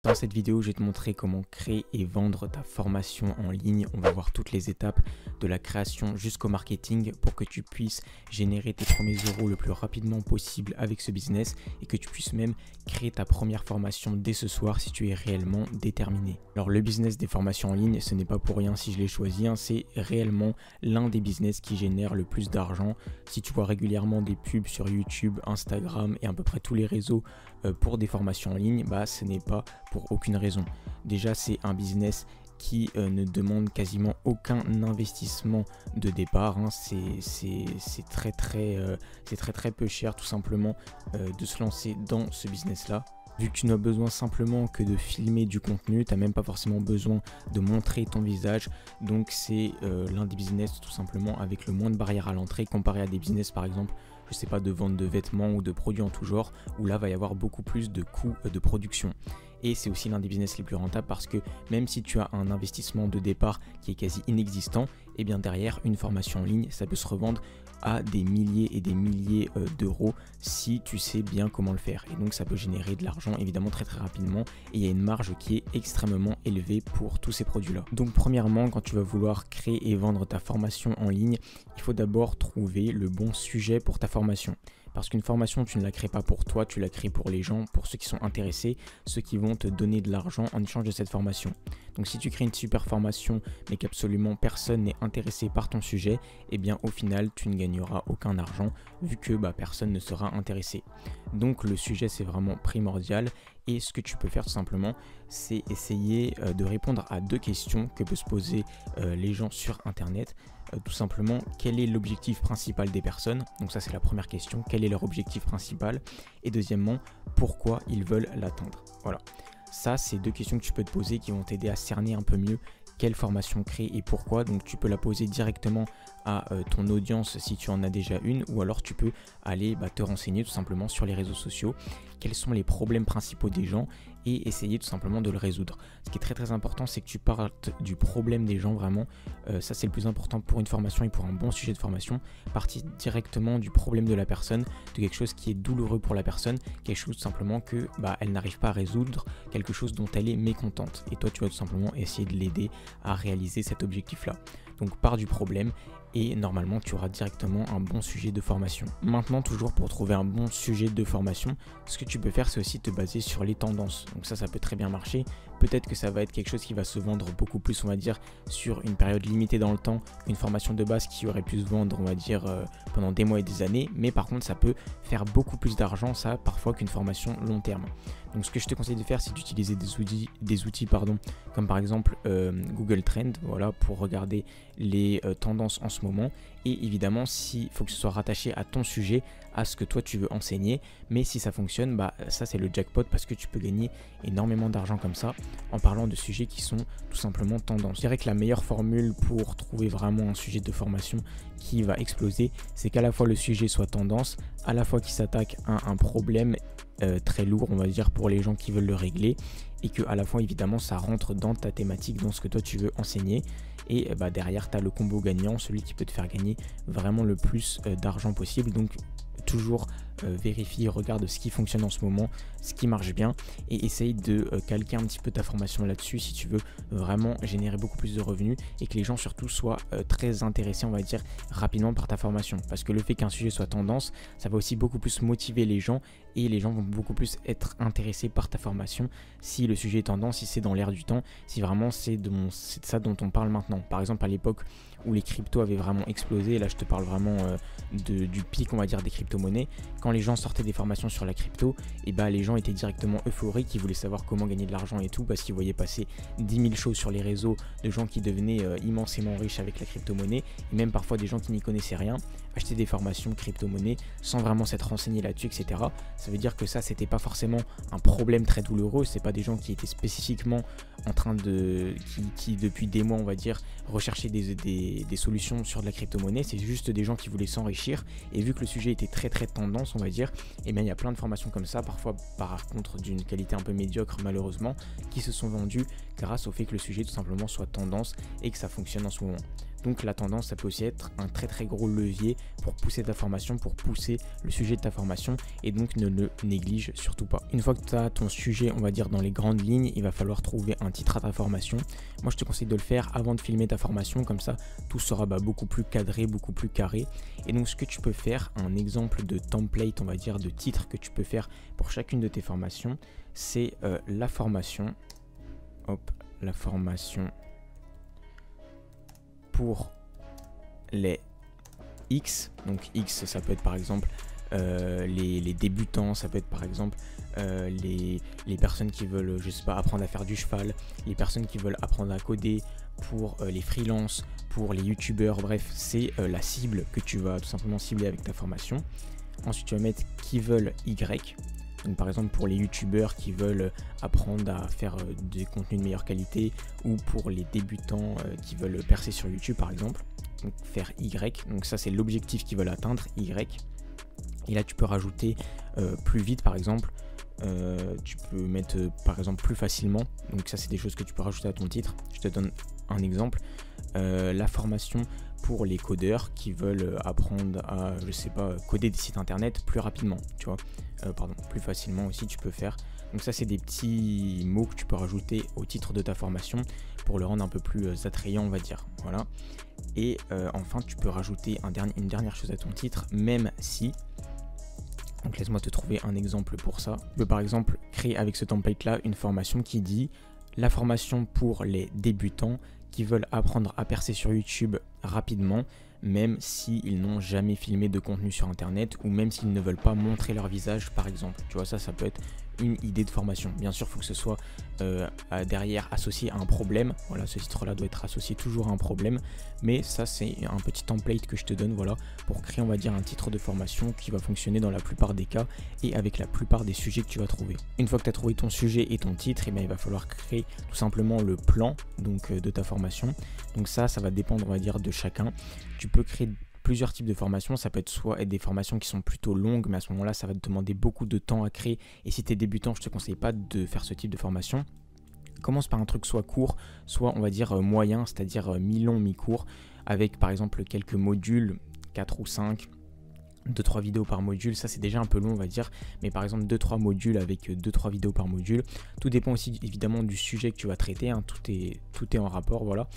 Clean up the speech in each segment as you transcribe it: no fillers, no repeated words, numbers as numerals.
Dans cette vidéo, je vais te montrer comment créer et vendre ta formation en ligne. On va voir toutes les étapes de la création jusqu'au marketing pour que tu puisses générer tes premiers euros le plus rapidement possible avec ce business et que tu puisses même créer ta première formation dès ce soir si tu es réellement déterminé. Alors le business des formations en ligne, ce n'est pas pour rien si je l'ai choisi, c'est réellement l'un des business qui génère le plus d'argent. Si tu vois régulièrement des pubs sur YouTube, Instagram et à peu près tous les réseaux pour des formations en ligne, ce n'est pas pour aucune raison. Déjà, c'est un business qui ne demande quasiment aucun investissement de départ. C'est très peu cher tout simplement de se lancer dans ce business là. Vu que tu n'as besoin simplement que de filmer du contenu, tu n'as même pas forcément besoin de montrer ton visage. Donc c'est l'un des business tout simplement avec le moins de barrières à l'entrée comparé à des business par exemple, je sais pas, de vente de vêtements ou de produits en tout genre, où là va y avoir beaucoup plus de coûts de production. Et c'est aussi l'un des business les plus rentables parce que même si tu as un investissement de départ qui est quasi inexistant, et bien derrière une formation en ligne, ça peut se revendre à des milliers et des milliers d'euros si tu sais bien comment le faire. Et donc ça peut générer de l'argent évidemment très rapidement et il y a une marge qui est extrêmement élevée pour tous ces produits-là. Donc premièrement, quand tu vas vouloir créer et vendre ta formation en ligne, il faut d'abord trouver le bon sujet pour ta formation. Parce qu'une formation, tu ne la crées pas pour toi, tu la crées pour les gens, pour ceux qui sont intéressés, ceux qui vont te donner de l'argent en échange de cette formation. Donc si tu crées une super formation mais qu'absolument personne n'est intéressé par ton sujet, eh bien au final tu ne gagneras aucun argent vu que personne ne sera intéressé. Donc le sujet c'est vraiment primordial et ce que tu peux faire tout simplement c'est essayer de répondre à deux questions que peuvent se poser les gens sur internet. Tout simplement, quel est l'objectif principal des personnes? Donc ça c'est la première question, quel est leur objectif principal? Et deuxièmement, pourquoi ils veulent l'atteindre? Voilà, ça c'est deux questions que tu peux te poser qui vont t'aider à cerner un peu mieux quelle formation créer et pourquoi. Donc tu peux la poser directement à ton audience si tu en as déjà une, ou alors tu peux aller te renseigner tout simplement sur les réseaux sociaux, quels sont les problèmes principaux des gens et essayer tout simplement de le résoudre. Ce qui est très important, c'est que tu partes du problème des gens vraiment, ça c'est le plus important pour une formation et pour un bon sujet de formation, partir directement du problème de la personne, de quelque chose qui est douloureux pour la personne, quelque chose tout simplement que elle n'arrive pas à résoudre, quelque chose dont elle est mécontente et toi tu vas tout simplement essayer de l'aider à réaliser cet objectif là. Donc pars du problème et normalement tu auras directement un bon sujet de formation. Maintenant, toujours pour trouver un bon sujet de formation, ce que tu peux faire c'est aussi te baser sur les tendances. Donc ça peut très bien marcher. Peut-être que ça va être quelque chose qui va se vendre beaucoup plus, on va dire, sur une période limitée dans le temps, une formation de base qui aurait pu se vendre, on va dire, pendant des mois et des années. Mais par contre, ça peut faire beaucoup plus d'argent, ça, parfois, qu'une formation long terme. Donc ce que je te conseille de faire, c'est d'utiliser des outils comme par exemple Google Trends, voilà, pour regarder les tendances en ce moment. Et évidemment, il faut que ce soit rattaché à ton sujet, à ce que toi tu veux enseigner. Mais si ça fonctionne, ça c'est le jackpot parce que tu peux gagner énormément d'argent comme ça en parlant de sujets qui sont tout simplement tendances. Je dirais que la meilleure formule pour trouver vraiment un sujet de formation qui va exploser, c'est qu'à la fois le sujet soit tendance, à la fois qu'il s'attaque à un problème très lourd, on va dire, pour les gens qui veulent le régler, et que à la fois évidemment ça rentre dans ta thématique, dans ce que toi tu veux enseigner. Et derrière tu as le combo gagnant, celui qui peut te faire gagner vraiment le plus d'argent possible. Donc toujours vérifie, regarde ce qui fonctionne en ce moment, ce qui marche bien et essaye de calquer un petit peu ta formation là-dessus si tu veux vraiment générer beaucoup plus de revenus et que les gens surtout soient très intéressés, on va dire, rapidement par ta formation. Parce que le fait qu'un sujet soit tendance, ça va aussi beaucoup plus motiver les gens et les gens vont beaucoup plus être intéressés par ta formation si le sujet est tendance, si c'est dans l'air du temps, si vraiment c'est de ça dont on parle maintenant. Par exemple, à l'époque où les cryptos avaient vraiment explosé, là je te parle vraiment du pic, on va dire, des crypto-monnaies. Quand les gens sortaient des formations sur la crypto, et les gens étaient directement euphoriques, ils voulaient savoir comment gagner de l'argent et tout, parce qu'ils voyaient passer 10 000 choses sur les réseaux de gens qui devenaient immensément riches avec la crypto-monnaie, et même parfois des gens qui n'y connaissaient rien, acheter des formations crypto-monnaie sans vraiment s'être renseignés là-dessus, etc. Ça veut dire que ça, c'était pas forcément un problème très douloureux, c'est pas des gens qui étaient spécifiquement en train qui depuis des mois, on va dire, recherchaient des solutions sur de la crypto-monnaie, c'est juste des gens qui voulaient s'enrichir, et vu que le sujet était très tendance, on va dire, et bien il y a plein de formations comme ça, parfois par contre d'une qualité un peu médiocre malheureusement, qui se sont vendues grâce au fait que le sujet tout simplement soit tendance et que ça fonctionne en ce moment. Donc la tendance, ça peut aussi être un très gros levier pour pousser ta formation, pour pousser le sujet de ta formation, et donc ne le néglige surtout pas. Une fois que tu as ton sujet, on va dire dans les grandes lignes, il va falloir trouver un titre à ta formation. Moi je te conseille de le faire avant de filmer ta formation, comme ça tout sera beaucoup plus cadré, beaucoup plus carré. Et donc ce que tu peux faire, un exemple de template, on va dire, de titre que tu peux faire pour chacune de tes formations, c'est la formation. Hop, la formation pour les X. Donc X, ça peut être par exemple les débutants, ça peut être par exemple les personnes qui veulent, je sais pas, apprendre à faire du cheval, les personnes qui veulent apprendre à coder, pour les freelances, pour les youtubeurs, bref, c'est la cible que tu vas tout simplement cibler avec ta formation. Ensuite, tu vas mettre qui veulent Y. Donc par exemple pour les youtubeurs qui veulent apprendre à faire des contenus de meilleure qualité, ou pour les débutants qui veulent percer sur YouTube par exemple, donc faire Y. Donc ça c'est l'objectif qu'ils veulent atteindre, Y. Et là tu peux rajouter plus vite par exemple, tu peux mettre par exemple plus facilement. Donc ça c'est des choses que tu peux rajouter à ton titre. Je te donne un exemple, la formation pour les codeurs qui veulent apprendre à, je sais pas, coder des sites internet plus rapidement, tu vois, plus facilement aussi tu peux faire. Donc ça c'est des petits mots que tu peux rajouter au titre de ta formation pour le rendre un peu plus attrayant, on va dire, voilà. Et enfin tu peux rajouter une dernière chose à ton titre, même si, donc laisse-moi te trouver un exemple pour ça. Tu peux par exemple créer avec ce template là une formation qui dit la formation pour les débutants qui veulent apprendre à percer sur YouTube rapidement, même s'ils n'ont jamais filmé de contenu sur internet, ou même s'ils ne veulent pas montrer leur visage par exemple. Tu vois, ça peut être une idée de formation. Bien sûr, il faut que ce soit derrière associé à un problème. Voilà, ce titre-là doit être associé toujours à un problème. Mais ça, c'est un petit template que je te donne, voilà, pour créer, on va dire, un titre de formation qui va fonctionner dans la plupart des cas et avec la plupart des sujets que tu vas trouver. Une fois que tu as trouvé ton sujet et ton titre, il va falloir créer tout simplement le plan donc, de ta formation. Donc ça va dépendre, on va dire, de chacun. Tu peux créer plusieurs types de formations, ça peut être soit des formations qui sont plutôt longues, mais à ce moment-là, ça va te demander beaucoup de temps à créer. Et si tu es débutant, je ne te conseille pas de faire ce type de formation. Commence par un truc soit court, soit on va dire moyen, c'est-à-dire mi-long, mi-court, avec par exemple quelques modules, 4 ou 5, 2-3 vidéos par module. Ça c'est déjà un peu long on va dire, mais par exemple 2-3 modules avec 2-3 vidéos par module. Tout dépend aussi évidemment du sujet que tu vas traiter, hein. Tout est en rapport, voilà.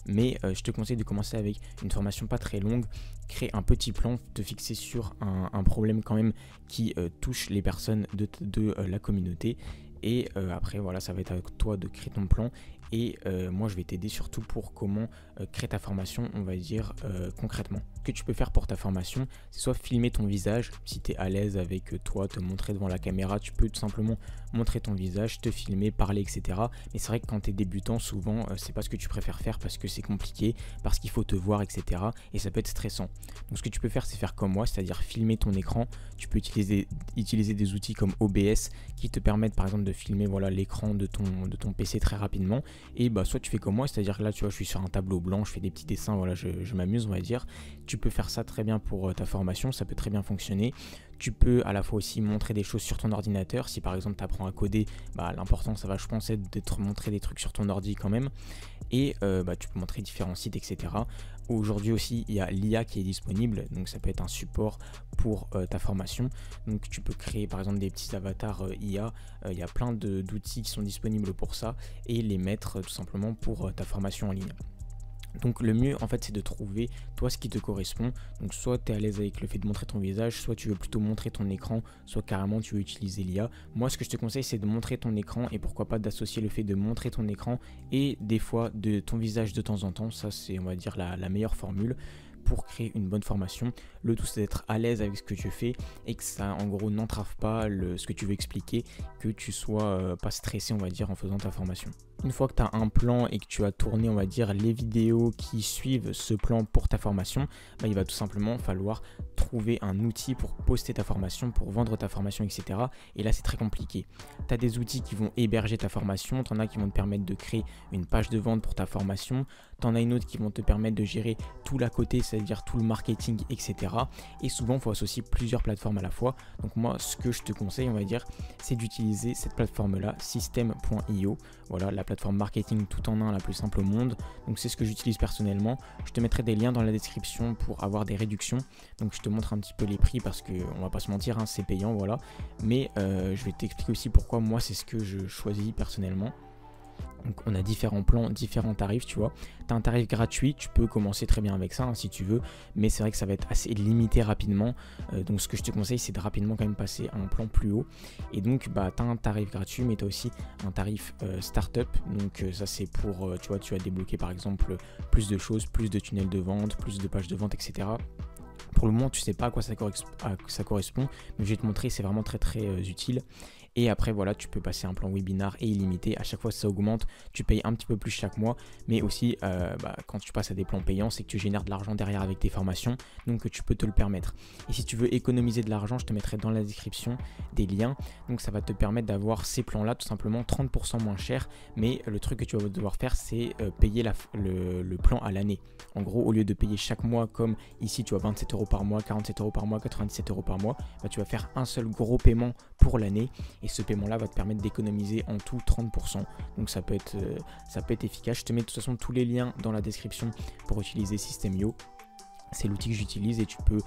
Mais je te conseille de commencer avec une formation pas très longue, créer un petit plan, te fixer sur un problème quand même qui touche les personnes de la communauté. Et après voilà, ça va être à toi de créer ton plan. Et moi je vais t'aider surtout pour comment créer ta formation, on va dire concrètement. Ce que tu peux faire pour ta formation, c'est soit filmer ton visage, si tu es à l'aise avec toi, te montrer devant la caméra, tu peux tout simplement montrer ton visage, te filmer, parler, etc. Mais c'est vrai que quand tu es débutant, souvent c'est pas ce que tu préfères faire parce que c'est compliqué, parce qu'il faut te voir, etc. Et ça peut être stressant. Donc ce que tu peux faire, c'est faire comme moi, c'est-à-dire filmer ton écran. Tu peux utiliser des outils comme OBS qui te permettent par exemple de filmer voilà, l'écran de ton PC très rapidement. Et bah soit tu fais comme moi, c'est-à-dire que là tu vois je suis sur un tableau blanc, je fais des petits dessins, voilà, je m'amuse on va dire. Tu peux faire ça très bien pour ta formation, ça peut très bien fonctionner. Tu peux à la fois aussi montrer des choses sur ton ordinateur. Si par exemple tu apprends à coder, bah, l'important ça va je pense être de te montrer des trucs sur ton ordi quand même. Et tu peux montrer différents sites, etc. Aujourd'hui aussi il y a l'IA qui est disponible, donc ça peut être un support pour ta formation. Donc tu peux créer par exemple des petits avatars IA, il y a plein d'outils qui sont disponibles pour ça et les mettre tout simplement pour ta formation en ligne. Donc le mieux en fait c'est de trouver toi ce qui te correspond. Donc soit tu es à l'aise avec le fait de montrer ton visage, soit tu veux plutôt montrer ton écran, soit carrément tu veux utiliser l'IA. Moi ce que je te conseille c'est de montrer ton écran et pourquoi pas d'associer le fait de montrer ton écran et des fois de ton visage de temps en temps. Ça c'est on va dire la meilleure formule pour créer une bonne formation. Le tout c'est d'être à l'aise avec ce que tu fais et que ça en gros n'entrave pas ce que tu veux expliquer, que tu sois pas stressé on va dire en faisant ta formation. Une fois que tu as un plan et que tu as tourné on va dire les vidéos qui suivent ce plan pour ta formation, bah, il va tout simplement falloir trouver un outil pour poster ta formation, pour vendre ta formation, etc. Et là c'est très compliqué. Tu as des outils qui vont héberger ta formation, tu en as qui vont te permettre de créer une page de vente pour ta formation, tu en as une autre qui vont te permettre de gérer tout l'à côté, c'est-à-dire tout le marketing, etc. Et souvent il faut associer plusieurs plateformes à la fois. Donc moi ce que je te conseille on va dire c'est d'utiliser cette plateforme là, System.io. Voilà la plateforme plateforme marketing tout en un la plus simple au monde. Donc c'est ce que j'utilise personnellement. Je te mettrai des liens dans la description pour avoir des réductions. Donc je te montre un petit peu les prix parce qu'on va pas se mentir, hein, c'est payant, voilà. Mais je vais t'expliquer aussi pourquoi moi c'est ce que je choisis personnellement. Donc on a différents plans, différents tarifs, tu vois. Tu as un tarif gratuit, tu peux commencer très bien avec ça hein, si tu veux, mais c'est vrai que ça va être assez limité rapidement. Donc ce que je te conseille, c'est de rapidement quand même passer à un plan plus haut. Et donc tu as un tarif gratuit, mais tu as aussi un tarif startup. Donc ça c'est pour, tu vois, tu vas débloquer par exemple plus de choses, plus de tunnels de vente, plus de pages de vente, etc. Pour le moment, tu sais pas à quoi ça correspond, mais je vais te montrer, c'est vraiment très utile. Et après, voilà, tu peux passer un plan webinar et illimité. À chaque fois, ça augmente. Tu payes un petit peu plus chaque mois. Mais aussi, quand tu passes à des plans payants, c'est que tu génères de l'argent derrière avec tes formations. Donc, tu peux te le permettre. Et si tu veux économiser de l'argent, je te mettrai dans la description des liens. Donc, ça va te permettre d'avoir ces plans-là tout simplement 30% moins cher. Mais le truc que tu vas devoir faire, c'est payer le plan à l'année. En gros, au lieu de payer chaque mois, comme ici, tu as 27 € par mois, 47 € par mois, 97 € par mois, tu vas faire un seul gros paiement pour l'année. Et ce paiement-là va te permettre d'économiser en tout 30%. Donc ça peut être efficace. Je te mets de toute façon tous les liens dans la description pour utiliser System.io. C'est l'outil que j'utilise et tu peux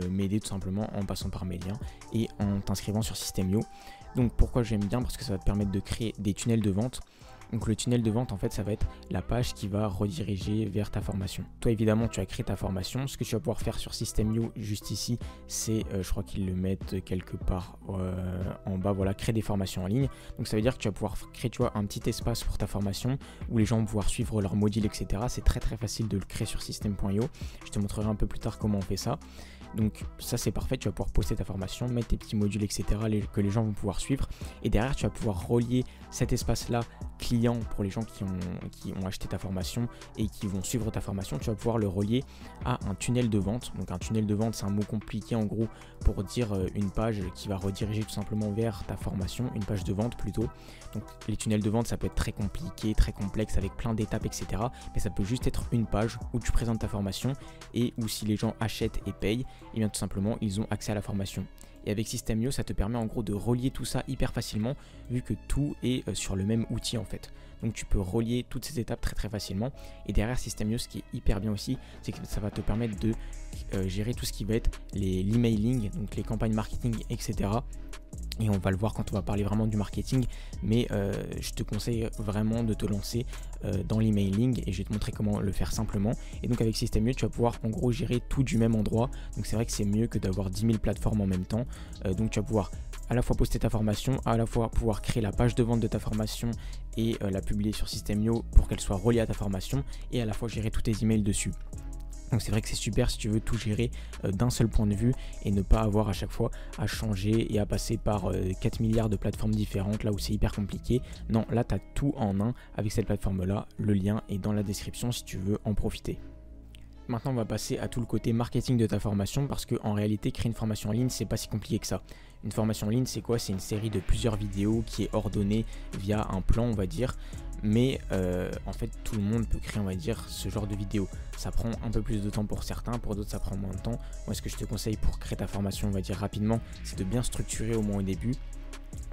m'aider tout simplement en passant par mes liens et en t'inscrivant sur System.io. Donc pourquoi j'aime bien? Parce que ça va te permettre de créer des tunnels de vente. Donc le tunnel de vente, en fait, ça va être la page qui va rediriger vers ta formation. Toi, évidemment, tu as créé ta formation. Ce que tu vas pouvoir faire sur System.io, juste ici, c'est, je crois qu'ils le mettent quelque part en bas, voilà, créer des formations en ligne. Donc ça veut dire que tu vas pouvoir créer, tu vois, un petit espace pour ta formation où les gens vont pouvoir suivre leurs modules, etc. C'est très facile de le créer sur System.io. Je te montrerai un peu plus tard comment on fait ça. Donc ça c'est parfait, tu vas pouvoir poster ta formation, mettre tes petits modules, etc. que les gens vont pouvoir suivre. Et derrière, tu vas pouvoir relier cet espace-là client pour les gens qui ont acheté ta formation et qui vont suivre ta formation. Tu vas pouvoir le relier à un tunnel de vente. Donc un tunnel de vente, c'est un mot compliqué en gros pour dire une page qui va rediriger tout simplement vers ta formation, une page de vente plutôt. Donc les tunnels de vente, ça peut être très compliqué, très complexe avec plein d'étapes, etc. Mais ça peut juste être une page où tu présentes ta formation et où si les gens achètent et payent, et bien tout simplement ils ont accès à la formation. Et avec System.io, ça te permet en gros de relier tout ça hyper facilement vu que tout est sur le même outil en fait. Donc tu peux relier toutes ces étapes très facilement. Et derrière System.io, ce qui est hyper bien aussi, c'est que ça va te permettre de gérer tout ce qui va être l'emailing, donc les campagnes marketing, etc. Et on va le voir quand on va parler vraiment du marketing, mais je te conseille vraiment de te lancer dans l'emailing et je vais te montrer comment le faire simplement. Et donc avec System.io, tu vas pouvoir en gros gérer tout du même endroit. Donc c'est vrai que c'est mieux que d'avoir 10 000 plateformes en même temps. Donc tu vas pouvoir à la fois poster ta formation, à la fois pouvoir créer la page de vente de ta formation et la publier sur System.io pour qu'elle soit reliée à ta formation et à la fois gérer tous tes emails dessus. Donc c'est vrai que c'est super si tu veux tout gérer d'un seul point de vue et ne pas avoir à chaque fois à changer et à passer par 4 milliards de plateformes différentes là où c'est hyper compliqué. Non, là tu as tout en un avec cette plateforme là. Le lien est dans la description si tu veux en profiter. Maintenant, on va passer à tout le côté marketing de ta formation parce qu'en réalité, créer une formation en ligne, c'est pas si compliqué que ça. Une formation en ligne, c'est quoi? C'est une série de plusieurs vidéos qui est ordonnée via un plan, on va dire. Mais en fait, tout le monde peut créer, on va dire, ce genre de vidéo. Ça prend un peu plus de temps pour certains, pour d'autres, ça prend moins de temps. Moi, ce que je te conseille pour créer ta formation, on va dire rapidement, c'est de bien structurer au moins au début.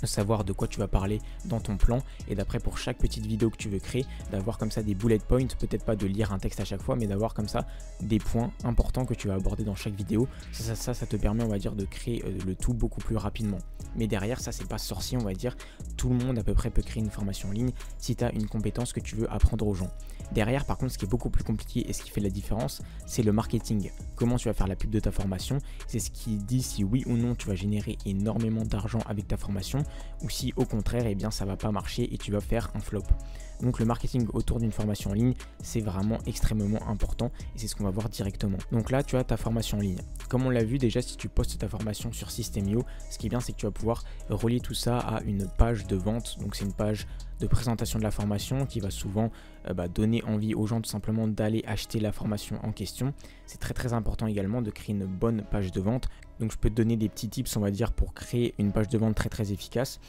De savoir de quoi tu vas parler dans ton plan et d'après pour chaque petite vidéo que tu veux créer d'avoir comme ça des bullet points, peut-être pas de lire un texte à chaque fois mais d'avoir comme ça des points importants que tu vas aborder dans chaque vidéo. Ça te permet on va dire de créer le tout beaucoup plus rapidement. Mais derrière ça c'est pas sorcier on va dire, tout le monde à peu près peut créer une formation en ligne si tu as une compétence que tu veux apprendre aux gens. Derrière par contre ce qui est beaucoup plus compliqué et ce qui fait la différence c'est le marketing. Comment tu vas faire la pub de ta formation, c'est ce qui dit si oui ou non tu vas générer énormément d'argent avec ta formation ou si au contraire eh bien ça va pas marcher et tu vas faire un flop. Donc le marketing autour d'une formation en ligne c'est vraiment extrêmement important et c'est ce qu'on va voir directement. Donc là tu as ta formation en ligne. Comme on l'a vu déjà, si tu postes ta formation sur System.io, ce qui est bien c'est que tu vas pouvoir relier tout ça à une page de vente. Donc c'est une page de présentation de la formation qui va souvent donner envie aux gens tout simplement d'aller acheter la formation en question. C'est très important également de créer une bonne page de vente. Donc je peux te donner des petits tips on va dire pour créer une page de vente très efficace.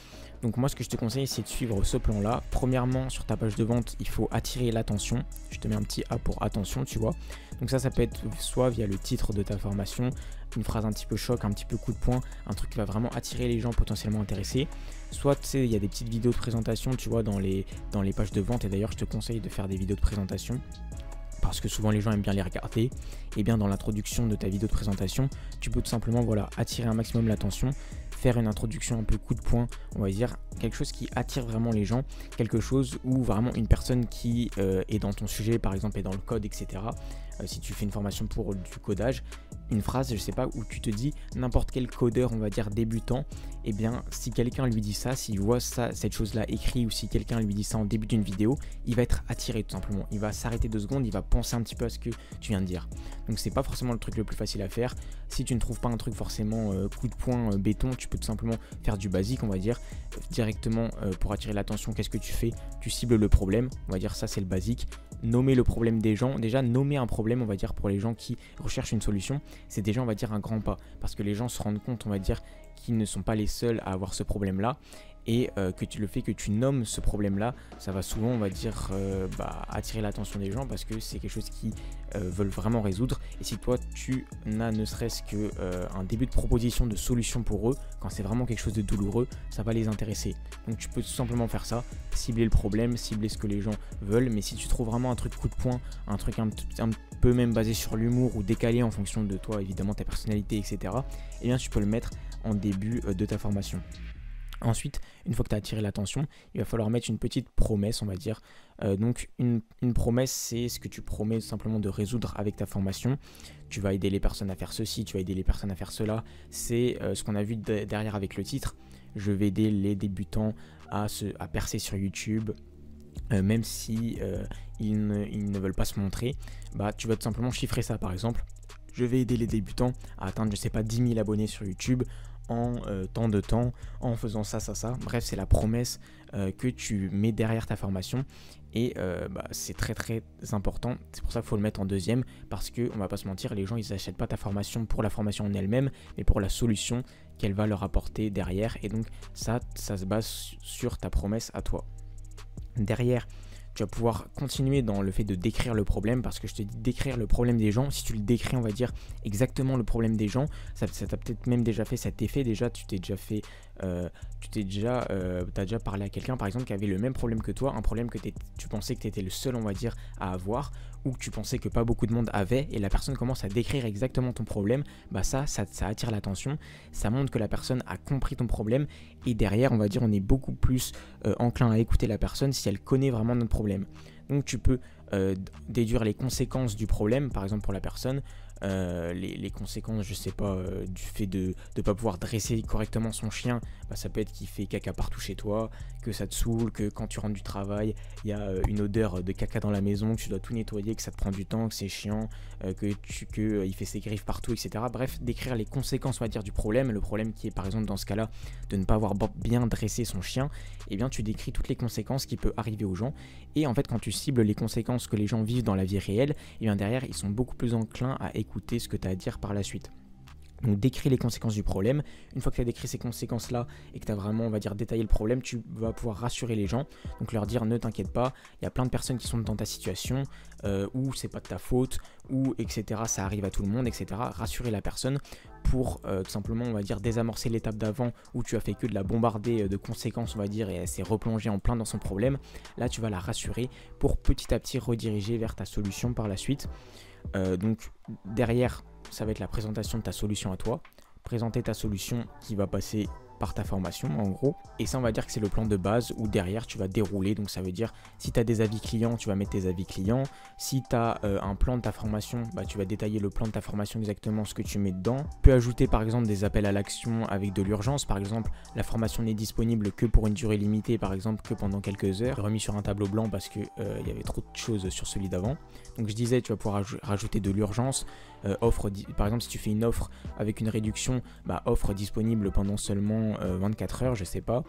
Donc moi ce que je te conseille c'est de suivre ce plan là. Premièrement sur ta page de vente il faut attirer l'attention. Je te mets un petit A pour attention tu vois. Donc ça peut être soit via le titre de ta formation, une phrase un petit peu choc, un petit peu coup de poing, un truc qui va vraiment attirer les gens potentiellement intéressés. Soit tu sais il y a des petites vidéos de présentation tu vois dans les pages de vente, et d'ailleurs je te conseille de faire des vidéos de présentation parce que souvent les gens aiment bien les regarder. Et bien dans l'introduction de ta vidéo de présentation, tu peux tout simplement voilà, attirer un maximum l'attention, faire une introduction un peu coup de poing, on va dire quelque chose qui attire vraiment les gens, quelque chose où vraiment une personne qui est dans ton sujet par exemple, est dans le code, etc. Si tu fais une formation pour du codage, une phrase, je sais pas, où tu te dis n'importe quel codeur, on va dire débutant, et bien si quelqu'un lui dit ça, s'il voit ça, cette chose-là écrit, ou si quelqu'un lui dit ça en début d'une vidéo, il va être attiré tout simplement. Il va s'arrêter 2 secondes, il va penser un petit peu à ce que tu viens de dire. Donc c'est pas forcément le truc le plus facile à faire. Si tu ne trouves pas un truc forcément coup de poing béton, tu peux tout simplement faire du basique, on va dire directement pour attirer l'attention. Qu'est-ce que tu fais? Tu cibles le problème, on va dire ça c'est le basique. Nommer le problème des gens, déjà nommer un problème on va dire pour les gens qui recherchent une solution, c'est déjà on va dire un grand pas, parce que les gens se rendent compte on va dire qu'ils ne sont pas les seuls à avoir ce problème là, et que le fait que tu nommes ce problème là, ça va souvent on va dire attirer l'attention des gens parce que c'est quelque chose qu'ils veulent vraiment résoudre. Et si toi tu n'as ne serait-ce que un début de proposition de solution pour eux, quand c'est vraiment quelque chose de douloureux, ça va les intéresser. Donc tu peux tout simplement faire ça, cibler le problème, cibler ce que les gens veulent. Mais si tu trouves vraiment un truc coup de poing, un truc un peu même basé sur l'humour ou décalé en fonction de toi évidemment, ta personnalité, etc., et bien tu peux le mettre en début de ta formation. Ensuite, une fois que tu as attiré l'attention, il va falloir mettre une petite promesse, on va dire. Donc une promesse, c'est ce que tu promets tout simplement de résoudre avec ta formation. Tu vas aider les personnes à faire ceci, tu vas aider les personnes à faire cela. C'est ce qu'on a vu derrière avec le titre. Je vais aider les débutants à percer sur YouTube. Même si ils ne veulent pas se montrer, tu vas tout simplement chiffrer ça. Par exemple, je vais aider les débutants à atteindre, je sais pas, 10 000 abonnés sur YouTube en tant de temps, en faisant ça. Bref, c'est la promesse que tu mets derrière ta formation, et c'est très très important. C'est pour ça qu'il faut le mettre en deuxième, parce que on va pas se mentir, les gens ils n'achètent pas ta formation pour la formation en elle-même, mais pour la solution qu'elle va leur apporter derrière. Et donc ça se base sur ta promesse à toi. Derrière, tu vas pouvoir continuer dans le fait de décrire le problème, parce que je te dis décrire le problème des gens. Si tu le décris, on va dire exactement le problème des gens, ça t'a peut-être même déjà fait cet effet. Déjà, tu as déjà parlé à quelqu'un par exemple qui avait le même problème que toi, un problème que tu pensais que tu étais le seul on va dire à avoir, ou que tu pensais que pas beaucoup de monde avait, et la personne commence à décrire exactement ton problème. Ça attire l'attention, ça montre que la personne a compris ton problème, et derrière on va dire on est beaucoup plus enclin à écouter la personne si elle connaît vraiment notre problème. Donc tu peux déduire les conséquences du problème, par exemple pour la personne, les conséquences, je sais pas, du fait de ne pas pouvoir dresser correctement son chien. Ça peut être qu'il fait caca partout chez toi, que ça te saoule, que quand tu rentres du travail, il y a une odeur de caca dans la maison, que tu dois tout nettoyer, que ça te prend du temps, que c'est chiant, il fait ses griffes partout, etc. Bref, décrire les conséquences, on va dire, du problème. Le problème qui est, par exemple, dans ce cas-là, de ne pas avoir bien dressé son chien. Et bien, tu décris toutes les conséquences qui peuvent arriver aux gens. Et en fait, quand tu cibles les conséquences que les gens vivent dans la vie réelle, et bien derrière, ils sont beaucoup plus enclins à écouter ce que tu as à dire par la suite. Donc décris les conséquences du problème. Une fois que tu as décrit ces conséquences-là et que tu as vraiment, on va dire, détaillé le problème, tu vas pouvoir rassurer les gens. Donc leur dire ne t'inquiète pas, il y a plein de personnes qui sont dans ta situation, ou c'est pas de ta faute, ou etc. Ça arrive à tout le monde, etc. Rassurer la personne pour tout simplement, on va dire, désamorcer l'étape d'avant où tu as fait que de la bombarder de conséquences, on va dire, et elle s'est replongée en plein dans son problème. Là, tu vas la rassurer pour petit à petit rediriger vers ta solution par la suite. Donc derrière, ça va être la présentation de ta solution à toi, présenter ta solution qui va passer par ta formation en gros, et ça on va dire que c'est le plan de base où derrière tu vas dérouler. Donc ça veut dire si tu as des avis clients, tu vas mettre tes avis clients. Si tu as un plan de ta formation, tu vas détailler le plan de ta formation, exactement ce que tu mets dedans. Tu peux ajouter par exemple des appels à l'action avec de l'urgence. Par exemple, la formation n'est disponible que pour une durée limitée, par exemple que pendant quelques heures, remis sur un tableau blanc parce que il y avait trop de choses sur celui d'avant. Donc je disais, tu vas pouvoir rajouter de l'urgence. Par exemple, si tu fais une offre avec une réduction, offre disponible pendant seulement pendant 24 heures, je sais pas.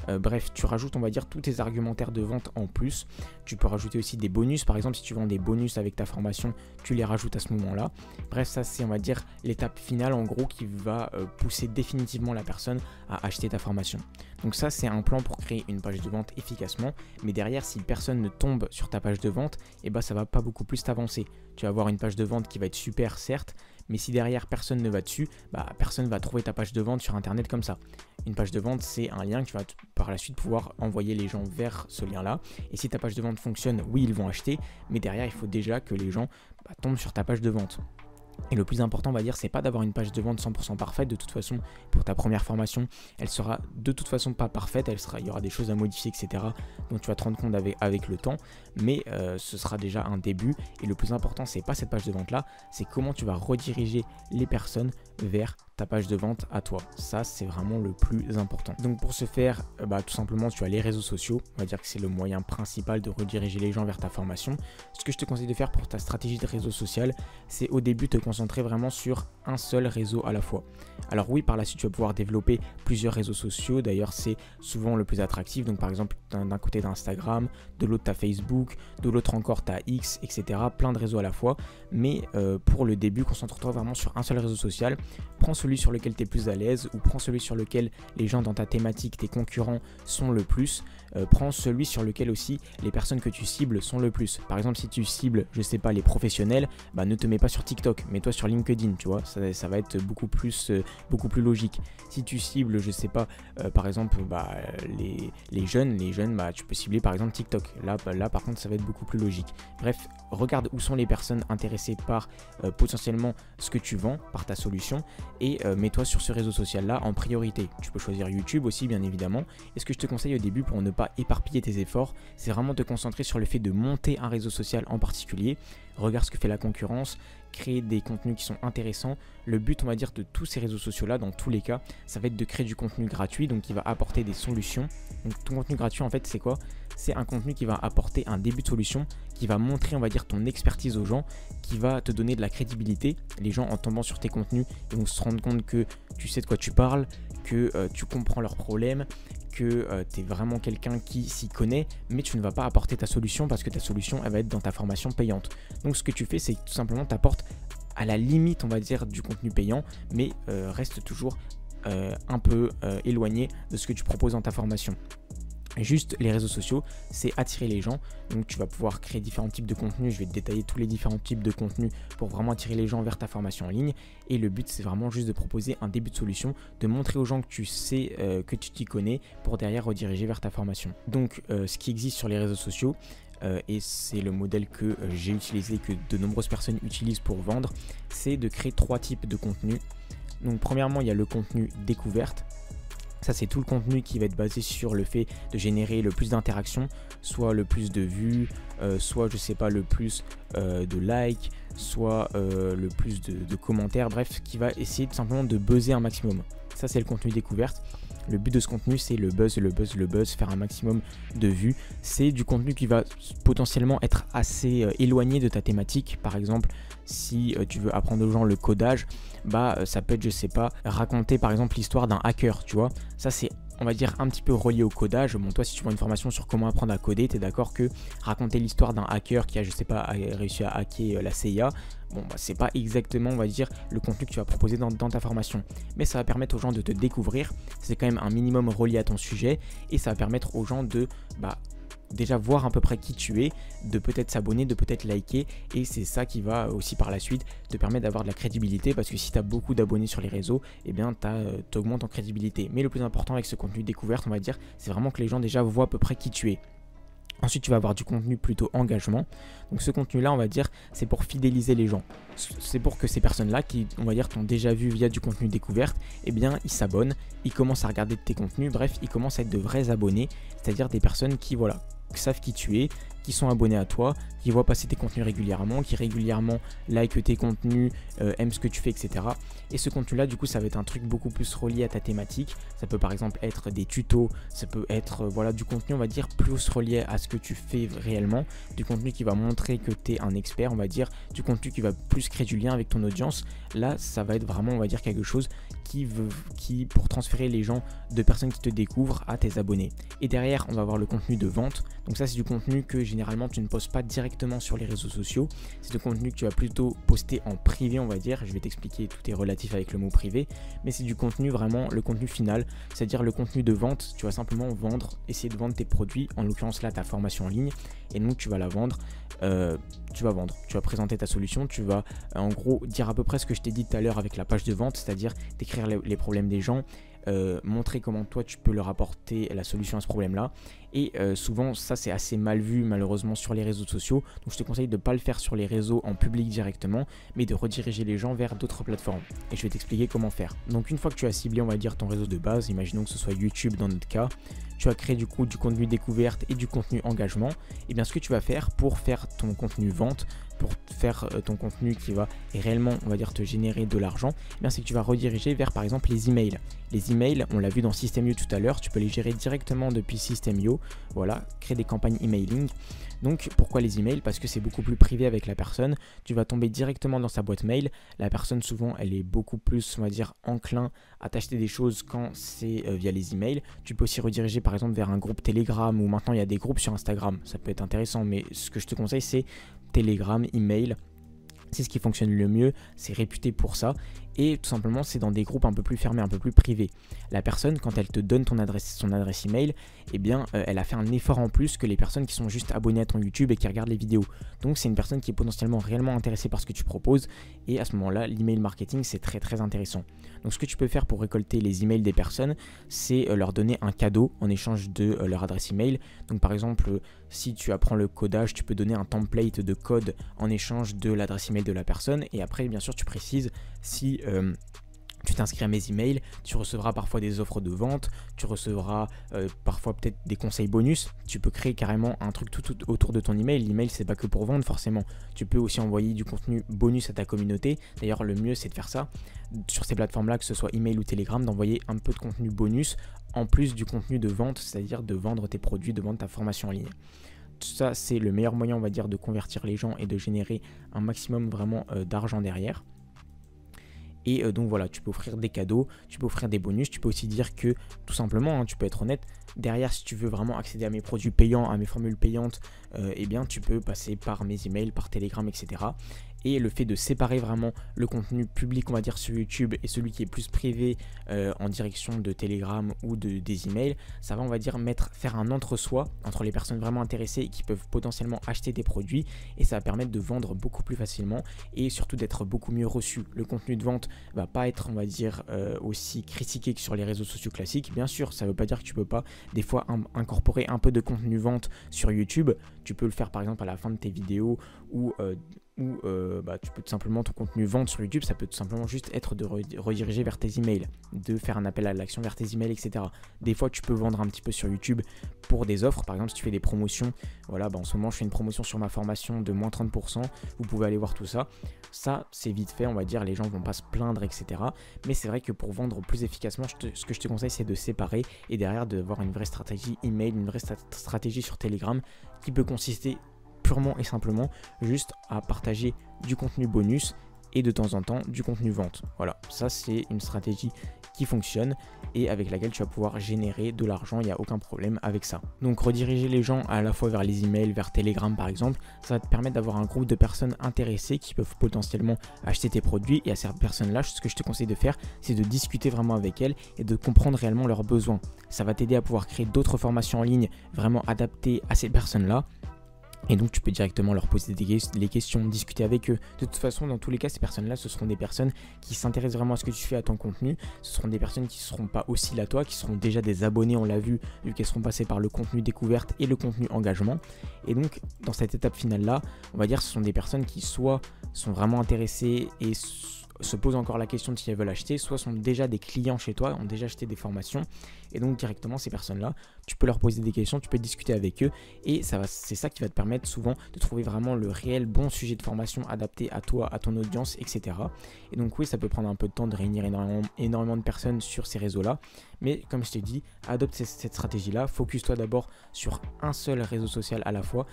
Bref, tu rajoutes, on va dire, tous tes argumentaires de vente en plus. Tu peux rajouter aussi des bonus. Par exemple, si tu vends des bonus avec ta formation, tu les rajoutes à ce moment-là. Bref, ça c'est, on va dire, l'étape finale en gros qui va pousser définitivement la personne à acheter ta formation. Donc ça, c'est un plan pour créer une page de vente efficacement. Mais derrière, si personne ne tombe sur ta page de vente, et bah ça va pas beaucoup plus t'avancer. Tu vas avoir une page de vente qui va être super, certes, mais si derrière personne ne va dessus, bah personne va trouver ta page de vente sur internet comme ça. Une page de vente, c'est un lien que tu vas par la suite pouvoir envoyer les gens vers ce lien-là. Et si ta page de vente fonctionne, oui, ils vont acheter, mais derrière, il faut déjà que les gens tombent sur ta page de vente. Et le plus important, on va dire, c'est pas d'avoir une page de vente 100% parfaite. De toute façon, pour ta première formation, elle sera de toute façon pas parfaite. Il y aura des choses à modifier, etc. Donc tu vas te rendre compte avec le temps. Mais ce sera déjà un début. Et le plus important, c'est pas cette page de vente là, c'est comment tu vas rediriger les personnes vers ta page de vente à toi. Ça, c'est vraiment le plus important. Donc pour ce faire, tout simplement, tu as les réseaux sociaux. On va dire que c'est le moyen principal de rediriger les gens vers ta formation. Ce que je te conseille de faire pour ta stratégie de réseau social, c'est au début te concentrer vraiment sur un seul réseau à la fois. Alors oui, par la suite, tu vas pouvoir développer plusieurs réseaux sociaux. D'ailleurs, c'est souvent le plus attractif. Donc par exemple, d'un côté tu as Instagram, de l'autre tu as Facebook, de l'autre encore tu as X, etc. Plein de réseaux à la fois. Mais pour le début, concentre-toi vraiment sur un seul réseau social. Prends celui sur lequel tu es plus à l'aise ou prends celui sur lequel les gens dans ta thématique, tes concurrents sont le plus. Prends celui sur lequel aussi les personnes que tu cibles sont le plus. Par exemple, si tu cibles, je sais pas, les professionnels, ne te mets pas sur TikTok, mets-toi sur LinkedIn, tu vois, ça va être beaucoup plus logique. Si tu cibles, je sais pas, par exemple, les jeunes, tu peux cibler par exemple TikTok. Là, par contre, ça va être beaucoup plus logique. Bref, regarde où sont les personnes intéressées par potentiellement ce que tu vends, par ta solution, et mets-toi sur ce réseau social-là en priorité. Tu peux choisir YouTube aussi, bien évidemment. Et ce que je te conseille au début pour ne pas éparpiller tes efforts, c'est vraiment te concentrer sur le fait de monter un réseau social en particulier. Regarde ce que fait la concurrence, créer des contenus qui sont intéressants. Le but, on va dire, de tous ces réseaux sociaux-là, dans tous les cas, ça va être de créer du contenu gratuit, donc qui va apporter des solutions. Donc ton contenu gratuit, en fait, c'est quoi? C'est un contenu qui va apporter un début de solution, qui va montrer, on va dire, ton expertise aux gens, qui va te donner de la crédibilité. Les gens, en tombant sur tes contenus, ils vont se rendre compte que tu sais de quoi tu parles, que tu comprends leurs problèmes, que tu es vraiment quelqu'un qui s'y connaît, mais tu ne vas pas apporter ta solution parce que ta solution, elle va être dans ta formation payante. Donc ce que tu fais, c'est que tout simplement tu apportes à la limite, on va dire, du contenu payant, mais reste toujours un peu éloigné de ce que tu proposes dans ta formation. Juste les réseaux sociaux, c'est attirer les gens. Donc tu vas pouvoir créer différents types de contenus. Je vais te détailler tous les différents types de contenus pour vraiment attirer les gens vers ta formation en ligne. Et le but, c'est vraiment juste de proposer un début de solution, de montrer aux gens que tu sais, que tu t'y connais, pour derrière rediriger vers ta formation. Donc ce qui existe sur les réseaux sociaux, et c'est le modèle que j'ai utilisé, que de nombreuses personnes utilisent pour vendre, c'est de créer 3 types de contenus. Donc premièrement, il y a le contenu découverte. Ça, c'est tout le contenu qui va être basé sur le fait de générer le plus d'interactions, soit le plus de vues, soit, je sais pas, le plus de likes, soit le plus de commentaires, bref, qui va essayer tout simplement de buzzer un maximum. Ça, c'est le contenu découverte. Le but de ce contenu, c'est le buzz, faire un maximum de vues. C'est du contenu qui va potentiellement être assez éloigné de ta thématique. Par exemple, si tu veux apprendre aux gens le codage, ça peut être, je sais pas, raconter par exemple l'histoire d'un hacker, tu vois. Ça, c'est, on va dire, un petit peu relié au codage. Bon, toi, si tu prends une formation sur comment apprendre à coder, tu es d'accord que raconter l'histoire d'un hacker qui a, je sais pas, réussi à hacker la CIA, bon, c'est pas exactement, on va dire, le contenu que tu vas proposer dans ta formation. Mais ça va permettre aux gens de te découvrir. C'est quand même un minimum relié à ton sujet. Et ça va permettre aux gens de déjà voir à peu près qui tu es, de peut-être s'abonner, de peut-être liker, et c'est ça qui va aussi par la suite te permettre d'avoir de la crédibilité, parce que si tu as beaucoup d'abonnés sur les réseaux, eh bien tu augmentes en crédibilité. Mais le plus important avec ce contenu découverte, on va dire, c'est vraiment que les gens déjà voient à peu près qui tu es. Ensuite, tu vas avoir du contenu plutôt engagement. Donc ce contenu-là, on va dire, c'est pour fidéliser les gens. C'est pour que ces personnes-là qui, on va dire, t'ont déjà vu via du contenu découverte, eh bien, ils s'abonnent, ils commencent à regarder tes contenus, bref, ils commencent à être de vrais abonnés, c'est-à-dire des personnes qui, voilà, savent qui tu es, qui sont abonnés à toi, qui voient passer tes contenus régulièrement, qui régulièrement like tes contenus, aiment ce que tu fais, etc. Et ce contenu là du coup ça va être un truc beaucoup plus relié à ta thématique. Ça peut par exemple être des tutos, ça peut être voilà du contenu on va dire plus relié à ce que tu fais réellement, du contenu qui va montrer que tu es un expert, on va dire, du contenu qui va plus créer du lien avec ton audience. Là ça va être vraiment on va dire quelque chose qui pour transférer les gens de personnes qui te découvrent à tes abonnés. Et derrière on va avoir le contenu de vente. Donc ça c'est du contenu que généralement tu ne postes pas directement sur les réseaux sociaux, c'est du contenu que tu vas plutôt poster en privé on va dire. Je vais t'expliquer, tout est relatif avec le mot privé, mais c'est du contenu vraiment le contenu final, c'est-à-dire le contenu de vente. Tu vas simplement vendre, essayer de vendre tes produits, en l'occurrence là ta formation en ligne, et donc tu vas la vendre, tu vas présenter ta solution, tu vas en gros dire à peu près ce que je t'ai dit tout à l'heure avec la page de vente, c'est-à-dire décrire les problèmes des gens, montrer comment toi tu peux leur apporter la solution à ce problème là. Et souvent ça c'est assez mal vu malheureusement sur les réseaux sociaux, donc je te conseille de ne pas le faire sur les réseaux en public directement, mais de rediriger les gens vers d'autres plateformes, et je vais t'expliquer comment faire. Donc une fois que tu as ciblé on va dire ton réseau de base, imaginons que ce soit YouTube dans notre cas, tu as créé du coup du contenu découverte et du contenu engagement. Et bien ce que tu vas faire pour faire ton contenu vente, pour faire ton contenu qui va réellement on va dire te générer de l'argent, c'est que tu vas rediriger vers par exemple les emails. Les emails, on l'a vu dans System.io tout à l'heure, tu peux les gérer directement depuis System.io. Voilà, créer des campagnes emailing. Donc pourquoi les emails? Parce que c'est beaucoup plus privé avec la personne, tu vas tomber directement dans sa boîte mail. La personne souvent elle est beaucoup plus on va dire enclin à t'acheter des choses quand c'est via les emails. Tu peux aussi rediriger par exemple vers un groupe Telegram, ou maintenant il y a des groupes sur Instagram, ça peut être intéressant, mais ce que je te conseille c'est Telegram, email. C'est ce qui fonctionne le mieux, c'est réputé pour ça, et tout simplement c'est dans des groupes un peu plus fermés, un peu plus privés. La personne quand elle te donne son adresse email, elle a fait un effort en plus que les personnes qui sont juste abonnées à ton YouTube et qui regardent les vidéos. Donc c'est une personne qui est potentiellement réellement intéressée par ce que tu proposes, et à ce moment là l'email marketing c'est très très intéressant. Donc ce que tu peux faire pour récolter les emails des personnes, c'est leur donner un cadeau en échange de leur adresse email. Donc par exemple si tu apprends le codage, tu peux donner un template de code en échange de l'adresse email de la personne, et après bien sûr tu précises si tu t'inscris à mes emails, tu recevras parfois des offres de vente, tu recevras parfois peut-être des conseils bonus. Tu peux créer carrément un truc tout autour de ton email. L'email c'est pas que pour vendre forcément, tu peux aussi envoyer du contenu bonus à ta communauté. D'ailleurs le mieux c'est de faire ça sur ces plateformes là, que ce soit email ou Telegram, d'envoyer un peu de contenu bonus en plus du contenu de vente, c'est-à-dire de vendre tes produits, de vendre ta formation en ligne. Tout ça c'est le meilleur moyen on va dire de convertir les gens et de générer un maximum vraiment d'argent derrière. Et donc voilà, tu peux offrir des cadeaux, tu peux offrir des bonus, tu peux aussi dire que tout simplement, tu peux être honnête, derrière si tu veux vraiment accéder à mes produits payants, à mes formules payantes, tu peux passer par mes emails, par Telegram, etc. Et le fait de séparer vraiment le contenu public on va dire sur YouTube et celui qui est plus privé en direction de Telegram ou des emails, ça va on va dire faire un entre-soi entre les personnes vraiment intéressées et qui peuvent potentiellement acheter tes produits, et ça va permettre de vendre beaucoup plus facilement et surtout d'être beaucoup mieux reçu. Le contenu de vente va pas être on va dire aussi critiqué que sur les réseaux sociaux classiques. Bien sûr ça veut pas dire que tu peux pas des fois incorporer un peu de contenu vente sur YouTube. Tu peux le faire par exemple à la fin de tes vidéos, ou tu peux tout simplement, ton contenu vente sur YouTube, ça peut tout simplement juste être de rediriger vers tes emails, de faire un appel à l'action vers tes emails, etc. Des fois tu peux vendre un petit peu sur YouTube pour des offres, par exemple si tu fais des promotions, voilà, en ce moment je fais une promotion sur ma formation de moins 30%, vous pouvez aller voir tout ça. Ça c'est vite fait on va dire, les gens vont pas se plaindre, etc. Mais c'est vrai que pour vendre plus efficacement, ce que je te conseille c'est de séparer, et derrière d'avoir une vraie stratégie email, une vraie stratégie sur Telegram qui peut consister purement et simplement juste à partager du contenu bonus et de temps en temps du contenu vente. Voilà, ça c'est une stratégie qui fonctionne et avec laquelle tu vas pouvoir générer de l'argent, il n'y a aucun problème avec ça. Donc rediriger les gens à la fois vers les emails, vers Telegram par exemple, ça va te permettre d'avoir un groupe de personnes intéressées qui peuvent potentiellement acheter tes produits, et à ces personnes-là, ce que je te conseille de faire, c'est de discuter vraiment avec elles et de comprendre réellement leurs besoins. Ça va t'aider à pouvoir créer d'autres formations en ligne vraiment adaptées à ces personnes-là. Et donc tu peux directement leur poser des questions, discuter avec eux. De toute façon, dans tous les cas, ces personnes-là, ce seront des personnes qui s'intéressent vraiment à ce que tu fais, à ton contenu. Ce seront des personnes qui ne seront pas hostiles à toi, qui seront déjà des abonnés, on l'a vu qu'elles seront passées par le contenu découverte et le contenu engagement. Et donc, dans cette étape finale-là, on va dire que ce sont des personnes qui soit sont vraiment intéressées et se posent encore la question de si elles veulent acheter, soit sont déjà des clients chez toi, ont déjà acheté des formations, et donc directement ces personnes-là, tu peux leur poser des questions, tu peux discuter avec eux, et c'est ça qui va te permettre souvent de trouver vraiment le réel bon sujet de formation adapté à toi, à ton audience, etc. Et donc oui, ça peut prendre un peu de temps de réunir énormément de personnes sur ces réseaux-là, mais comme je t'ai dit, adopte cette stratégie-là, focus-toi d'abord sur un seul réseau social à la fois,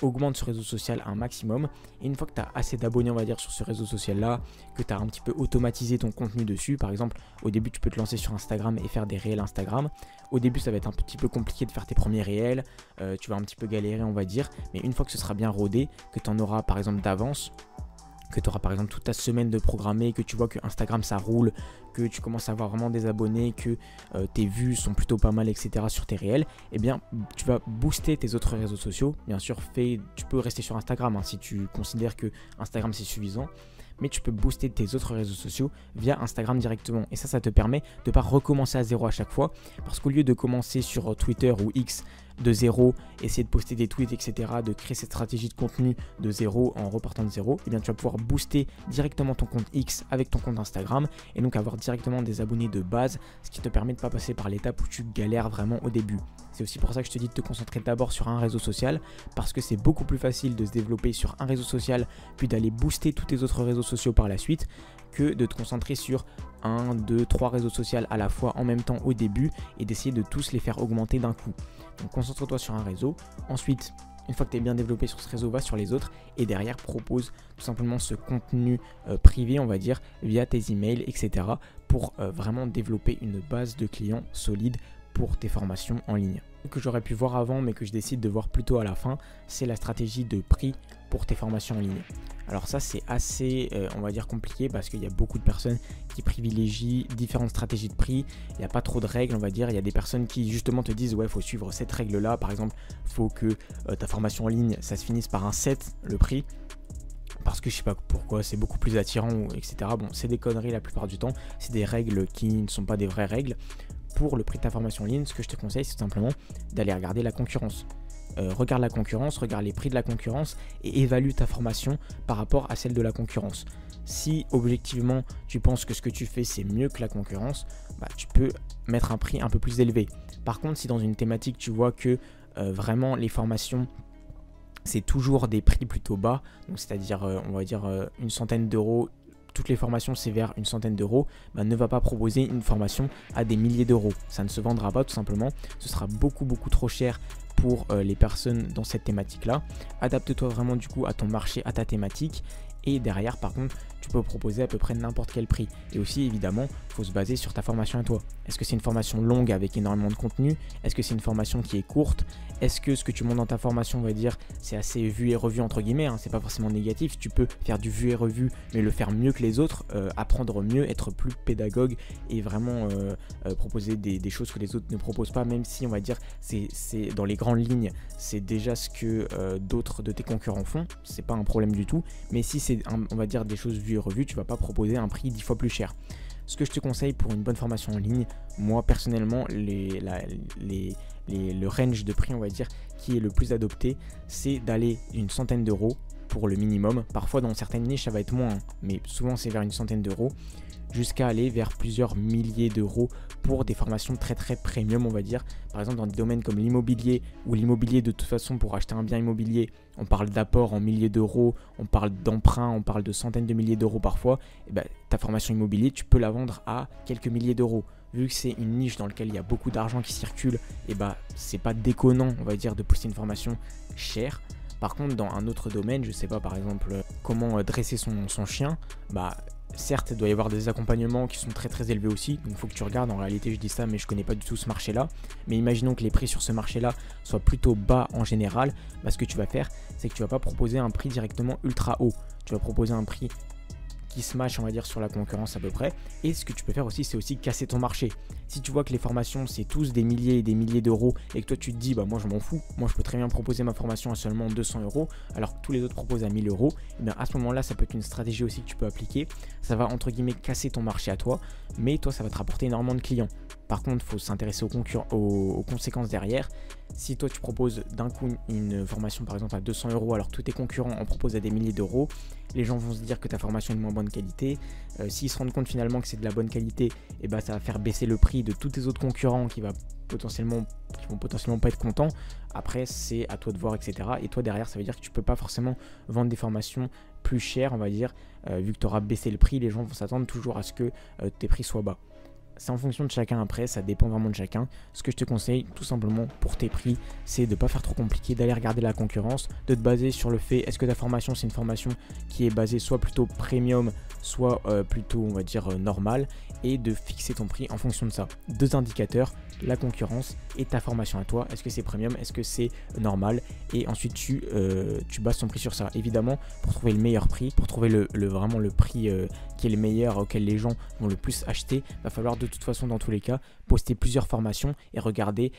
augmente ce réseau social un maximum, et une fois que tu as assez d'abonnés on va dire sur ce réseau social là, que tu as un petit peu automatisé ton contenu dessus, par exemple au début tu peux te lancer sur Instagram et faire des réels Instagram. Au début ça va être un petit peu compliqué de faire tes premiers réels, tu vas un petit peu galérer on va dire, mais une fois que ce sera bien rodé, que tu en auras par exemple d'avance, que tu auras par exemple toute ta semaine de programmer, que tu vois que Instagram ça roule, que tu commences à avoir vraiment des abonnés, que tes vues sont plutôt pas mal, etc. sur tes réels, eh bien tu vas booster tes autres réseaux sociaux. Bien sûr, tu peux rester sur Instagram si tu considères que Instagram c'est suffisant, mais tu peux booster tes autres réseaux sociaux via Instagram directement. Et ça te permet de ne pas recommencer à zéro à chaque fois, parce qu'au lieu de commencer sur Twitter ou X de zéro, essayer de poster des tweets, etc., de créer cette stratégie de contenu de zéro en repartant de zéro, eh bien tu vas pouvoir booster directement ton compte X avec ton compte Instagram et donc avoir directement des abonnés de base, ce qui te permet de ne pas passer par l'étape où tu galères vraiment au début. C'est aussi pour ça que je te dis de te concentrer d'abord sur un réseau social, parce que c'est beaucoup plus facile de se développer sur un réseau social puis d'aller booster tous tes autres réseaux sociaux par la suite, que de te concentrer sur 1, 2, 3 réseaux sociaux à la fois en même temps au début et d'essayer de tous les faire augmenter d'un coup. Donc concentre-toi sur un réseau. Ensuite, une fois que tu es bien développé sur ce réseau, va sur les autres et derrière propose tout simplement ce contenu privé, on va dire, via tes emails, etc. pour vraiment développer une base de clients solide pour tes formations en ligne. Ce que j'aurais pu voir avant mais que je décide de voir plutôt à la fin, c'est la stratégie de prix pour tes formations en ligne. Alors ça c'est assez on va dire compliqué, parce qu'il y a beaucoup de personnes qui privilégient différentes stratégies de prix. Il n'y a pas trop de règles on va dire. Il y a des personnes qui justement te disent ouais, il faut suivre cette règle là, par exemple il faut que ta formation en ligne ça se finisse par un 7 le prix, parce que je sais pas pourquoi c'est beaucoup plus attirant, etc. Bon, c'est des conneries la plupart du temps, c'est des règles qui ne sont pas des vraies règles. Pour le prix de ta formation en ligne, ce que je te conseille c'est tout simplement d'aller regarder la concurrence. Regarde la concurrence, regarde les prix de la concurrence et évalue ta formation par rapport à celle de la concurrence. Si objectivement tu penses que ce que tu fais c'est mieux que la concurrence, tu peux mettre un prix un peu plus élevé. Par contre, si dans une thématique tu vois que vraiment les formations c'est toujours des prix plutôt bas, donc c'est-à-dire on va dire une centaine d'euros, toutes les formations c'est vers une centaine d'euros, ne va pas proposer une formation à des milliers d'euros. Ça ne se vendra pas tout simplement, ce sera beaucoup trop cher pour les personnes dans cette thématique là. Adapte-toi vraiment du coup à ton marché, à ta thématique, et derrière par contre tu peux proposer à peu près n'importe quel prix. Et aussi évidemment il faut se baser sur ta formation à toi. Est-ce que c'est une formation longue avec énormément de contenu? Est-ce que c'est une formation qui est courte? Est-ce que ce que tu montres dans ta formation, on va dire, c'est assez vu et revu entre guillemets, c'est pas forcément négatif, tu peux faire du vu et revu mais le faire mieux que les autres, apprendre mieux, être plus pédagogue et vraiment proposer des choses que les autres ne proposent pas, même si on va dire c'est dans les grandes lignes c'est déjà ce que d'autres de tes concurrents font, c'est pas un problème du tout. Mais si c'est on va dire des choses vues et revues, tu vas pas proposer un prix 10 fois plus cher. Ce que je te conseille pour une bonne formation en ligne, moi personnellement, le range de prix on va dire qui est le plus adopté, c'est d'aller une centaine d'euros pour le minimum. Parfois dans certaines niches ça va être moins, mais souvent c'est vers une centaine d'euros, jusqu'à aller vers plusieurs milliers d'euros pour des formations très premium on va dire. Par exemple dans des domaines comme l'immobilier, où l'immobilier de toute façon pour acheter un bien immobilier on parle d'apport en milliers d'euros, on parle d'emprunt, on parle de centaines de milliers d'euros parfois, et ta formation immobilier tu peux la vendre à quelques milliers d'euros. Vu que c'est une niche dans laquelle il y a beaucoup d'argent qui circule, et c'est pas déconnant on va dire de poster une formation chère. Par contre dans un autre domaine, je sais pas par exemple comment dresser son chien, certes, il doit y avoir des accompagnements qui sont très élevés aussi, donc il faut que tu regardes. En réalité, je dis ça, mais je connais pas du tout ce marché-là. Mais imaginons que les prix sur ce marché-là soient plutôt bas en général. Ce que tu vas faire, c'est que tu vas pas proposer un prix directement ultra haut. Tu vas proposer un prix qui se match, on va dire, sur la concurrence à peu près. Et ce que tu peux faire aussi, c'est aussi casser ton marché. Si tu vois que les formations, c'est tous des milliers et des milliers d'euros et que toi, tu te dis, moi, je m'en fous. Moi, je peux très bien proposer ma formation à seulement 200 euros alors que tous les autres proposent à 1000 euros. Et bien, à ce moment-là, ça peut être une stratégie aussi que tu peux appliquer. Ça va, entre guillemets, casser ton marché à toi, mais toi, ça va te rapporter énormément de clients. Par contre, il faut s'intéresser aux conséquences derrière. Si toi tu proposes d'un coup une formation par exemple à 200 € alors que tous tes concurrents en proposent à des milliers d'euros, les gens vont se dire que ta formation est de moins bonne qualité. S'ils se rendent compte finalement que c'est de la bonne qualité, et bah, ça va faire baisser le prix de tous tes autres concurrents qui vont potentiellement pas être contents. Après, c'est à toi de voir, etc. Et toi derrière, ça veut dire que tu peux pas forcément vendre des formations plus chères, on va dire, vu que tu auras baissé le prix, les gens vont s'attendre toujours à ce que tes prix soient bas. C'est en fonction de chacun après, ça dépend vraiment de chacun. Ce que je te conseille tout simplement pour tes prix, c'est de ne pas faire trop compliqué, d'aller regarder la concurrence, de te baser sur le fait, est-ce que ta formation c'est une formation qui est basée soit plutôt premium, soit plutôt on va dire normale, et de fixer ton prix en fonction de ça. 2 indicateurs, la concurrence et ta formation à toi, est-ce que c'est premium, est-ce que c'est normal, et ensuite tu bases ton prix sur ça. Évidemment, pour trouver le meilleur prix, pour trouver vraiment le prix qui est le meilleur, auquel les gens vont le plus acheter, va falloir de toute façon dans tous les cas poster plusieurs formations et regarder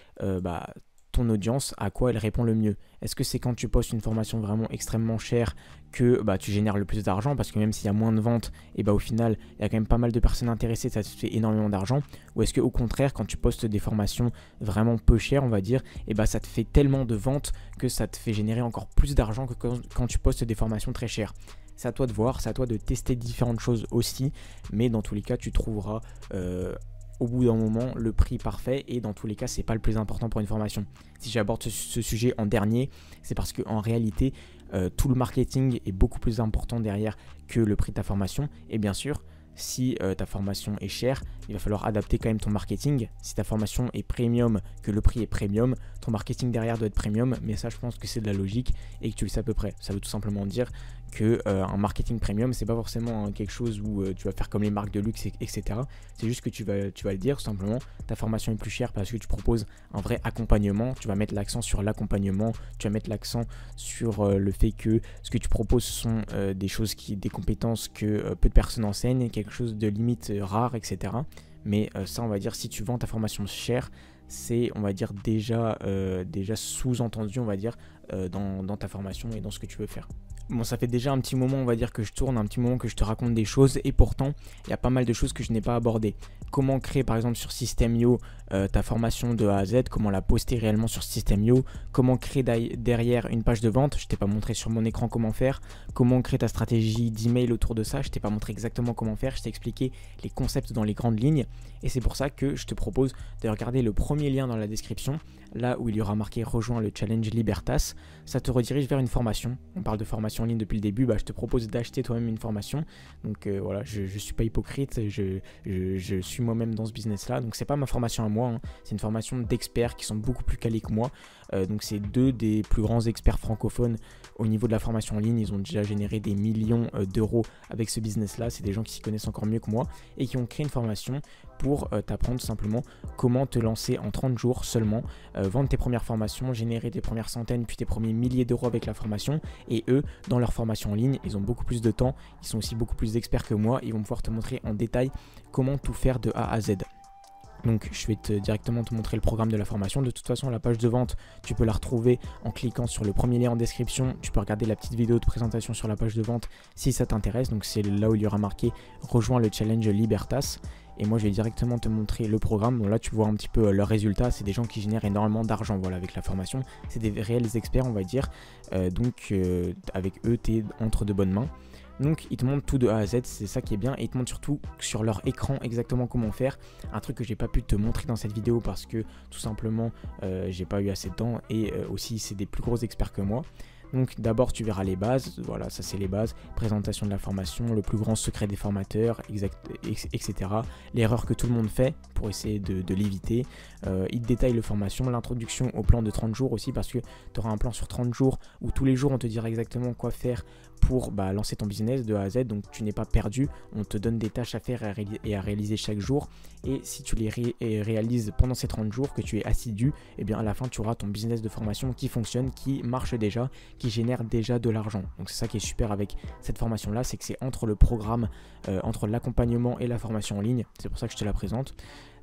ton audience, à quoi elle répond le mieux. Est-ce que c'est quand tu postes une formation vraiment extrêmement chère que tu génères le plus d'argent, parce que même s'il y a moins de ventes, et au final il y a quand même pas mal de personnes intéressées, ça te fait énormément d'argent. Ou est-ce que au contraire, quand tu postes des formations vraiment peu chères, on va dire, ça te fait tellement de ventes que ça te fait générer encore plus d'argent que quand tu postes des formations très chères. C'est à toi de voir, c'est à toi de tester différentes choses aussi, mais dans tous les cas tu trouveras au bout d'un moment le prix parfait, et dans tous les cas c'est pas le plus important pour une formation. Si j'aborde ce sujet en dernier, c'est parce qu'en réalité tout le marketing est beaucoup plus important derrière que le prix de ta formation. Et bien sûr, si ta formation est chère, il va falloir adapter quand même ton marketing. Si ta formation est premium, que le prix est premium, ton marketing derrière doit être premium. Mais ça, je pense que c'est de la logique et que tu le sais à peu près. Ça veut tout simplement dire que un marketing premium, c'est pas forcément quelque chose où tu vas faire comme les marques de luxe, etc. C'est juste que tu vas le dire tout simplement. Ta formation est plus chère parce que tu proposes un vrai accompagnement. Tu vas mettre l'accent sur l'accompagnement. Tu vas mettre l'accent sur le fait que ce que tu proposes sont des compétences que peu de personnes enseignent, quelque chose de limite rare, etc. Mais ça, on va dire, si tu vends ta formation chère, c'est, on va dire, déjà sous-entendu, on va dire, dans ta formation et dans ce que tu veux faire. Bon, ça fait déjà un petit moment, on va dire, que je tourne, un petit moment que je te raconte des choses, et pourtant, il y a pas mal de choses que je n'ai pas abordées. Comment créer, par exemple, sur System.io ta formation de A à Z, comment la poster réellement sur System.io, comment créer derrière une page de vente, je t'ai pas montré sur mon écran comment faire, comment créer ta stratégie d'email autour de ça, je t'ai pas montré exactement comment faire, je t'ai expliqué les concepts dans les grandes lignes, et c'est pour ça que je te propose de regarder le premier lien dans la description, là où il y aura marqué « Rejoins le challenge Libertas », ça te redirige vers une formation. On parle de formation en ligne depuis le début, je te propose d'acheter toi-même une formation. Donc voilà, je suis pas hypocrite, je suis moi-même dans ce business-là. Donc c'est pas ma formation à moi, hein. C'est une formation d'experts qui sont beaucoup plus calés que moi. Donc c'est 2 des plus grands experts francophones au niveau de la formation en ligne. Ils ont déjà généré des millions d'euros avec ce business-là. C'est des gens qui s'y connaissent encore mieux que moi et qui ont créé une formation pour t'apprendre tout simplement comment te lancer en 30 jours seulement, vendre tes premières formations, générer tes premières centaines puis tes premiers milliers d'euros avec la formation. Et eux, dans leur formation en ligne, ils ont beaucoup plus de temps, ils sont aussi beaucoup plus experts que moi, ils vont pouvoir te montrer en détail comment tout faire de A à Z. Donc je vais directement te montrer le programme de la formation. De toute façon, la page de vente, tu peux la retrouver en cliquant sur le premier lien en description. Tu peux regarder la petite vidéo de présentation sur la page de vente si ça t'intéresse. Donc c'est là où il y aura marqué « Rejoins le challenge Libertas ». Et moi je vais directement te montrer le programme. Bon là tu vois un petit peu leurs résultats. C'est des gens qui génèrent énormément d'argent avec la formation. C'est des réels experts, on va dire. Avec eux, tu es entre de bonnes mains. Donc ils te montrent tout de A à Z, c'est ça qui est bien, et ils te montrent surtout sur leur écran exactement comment faire. Un truc que j'ai pas pu te montrer dans cette vidéo parce que tout simplement j'ai pas eu assez de temps, et aussi c'est des plus gros experts que moi. Donc d'abord tu verras les bases, voilà, ça c'est les bases, présentation de la formation, le plus grand secret des formateurs, etc. L'erreur que tout le monde fait pour essayer de l'éviter. Il détaille la formation, l'introduction au plan de 30 jours aussi, parce que tu auras un plan sur 30 jours où tous les jours on te dira exactement quoi faire pour lancer ton business de A à Z, donc tu n'es pas perdu, on te donne des tâches à faire et à réaliser chaque jour, et si tu les réalises pendant ces 30 jours, que tu es assidu, et bien à la fin tu auras ton business de formation qui fonctionne, qui marche déjà, qui génère déjà de l'argent. Donc c'est ça qui est super avec cette formation là, c'est que c'est entre le programme, entre l'accompagnement et la formation en ligne, c'est pour ça que je te la présente.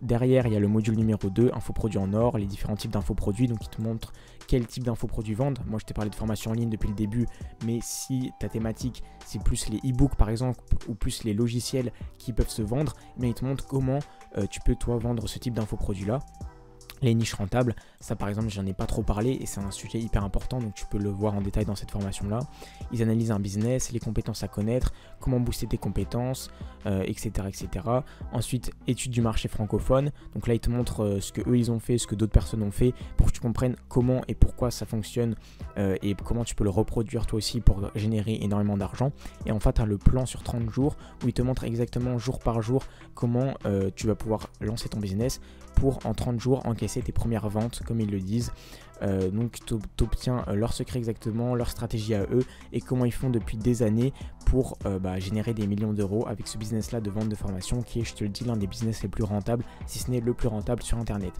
Derrière, il y a le module numéro 2, infoproduits en or, les différents types d'infoproduits. Donc, il te montre quel type d'infoproduits vendre. Moi, je t'ai parlé de formation en ligne depuis le début, mais si ta thématique, c'est plus les e-books par exemple, ou plus les logiciels qui peuvent se vendre, mais il te montre comment tu peux toi vendre ce type d'infoproduits là. Les niches rentables, ça par exemple j'en ai pas trop parlé et c'est un sujet hyper important, donc tu peux le voir en détail dans cette formation là. Ils analysent un business, les compétences à connaître, comment booster tes compétences, etc., etc. Ensuite, étude du marché francophone, donc là ils te montrent ce que eux ils ont fait, ce que d'autres personnes ont fait, pour que tu comprennes comment et pourquoi ça fonctionne et comment tu peux le reproduire toi aussi pour générer énormément d'argent. Et enfin tu as le plan sur 30 jours où ils te montrent exactement jour par jour comment tu vas pouvoir lancer ton business pour en 30 jours encaisser tes premières ventes comme ils le disent. Donc tu obtiens leur secret exactement, leur stratégie à eux et comment ils font depuis des années pour générer des millions d'euros avec ce business là de vente de formation qui est, je te le dis, l'un des business les plus rentables, si ce n'est le plus rentable sur internet.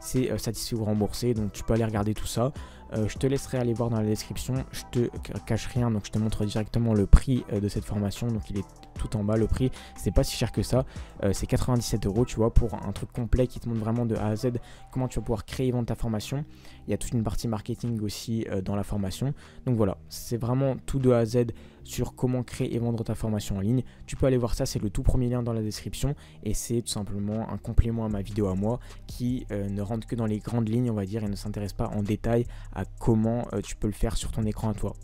C'est satisfait ou remboursé, donc tu peux aller regarder tout ça. Je te laisserai aller voir dans la description, je te cache rien, donc je te montre directement le prix de cette formation, donc il est tout en bas. Le prix, c'est pas si cher que ça, c'est 97 €, tu vois, pour un truc complet qui te montre vraiment de A à Z comment tu vas pouvoir créer et vendre ta formation. Il y a toute une partie marketing aussi dans la formation, donc voilà, c'est vraiment tout de A à Z sur comment créer et vendre ta formation en ligne. Tu peux aller voir ça, c'est le tout premier lien dans la description et c'est tout simplement un complément à ma vidéo à moi qui ne rentre que dans les grandes lignes, on va dire, et ne s'intéresse pas en détail à comment tu peux le faire sur ton écran à toi.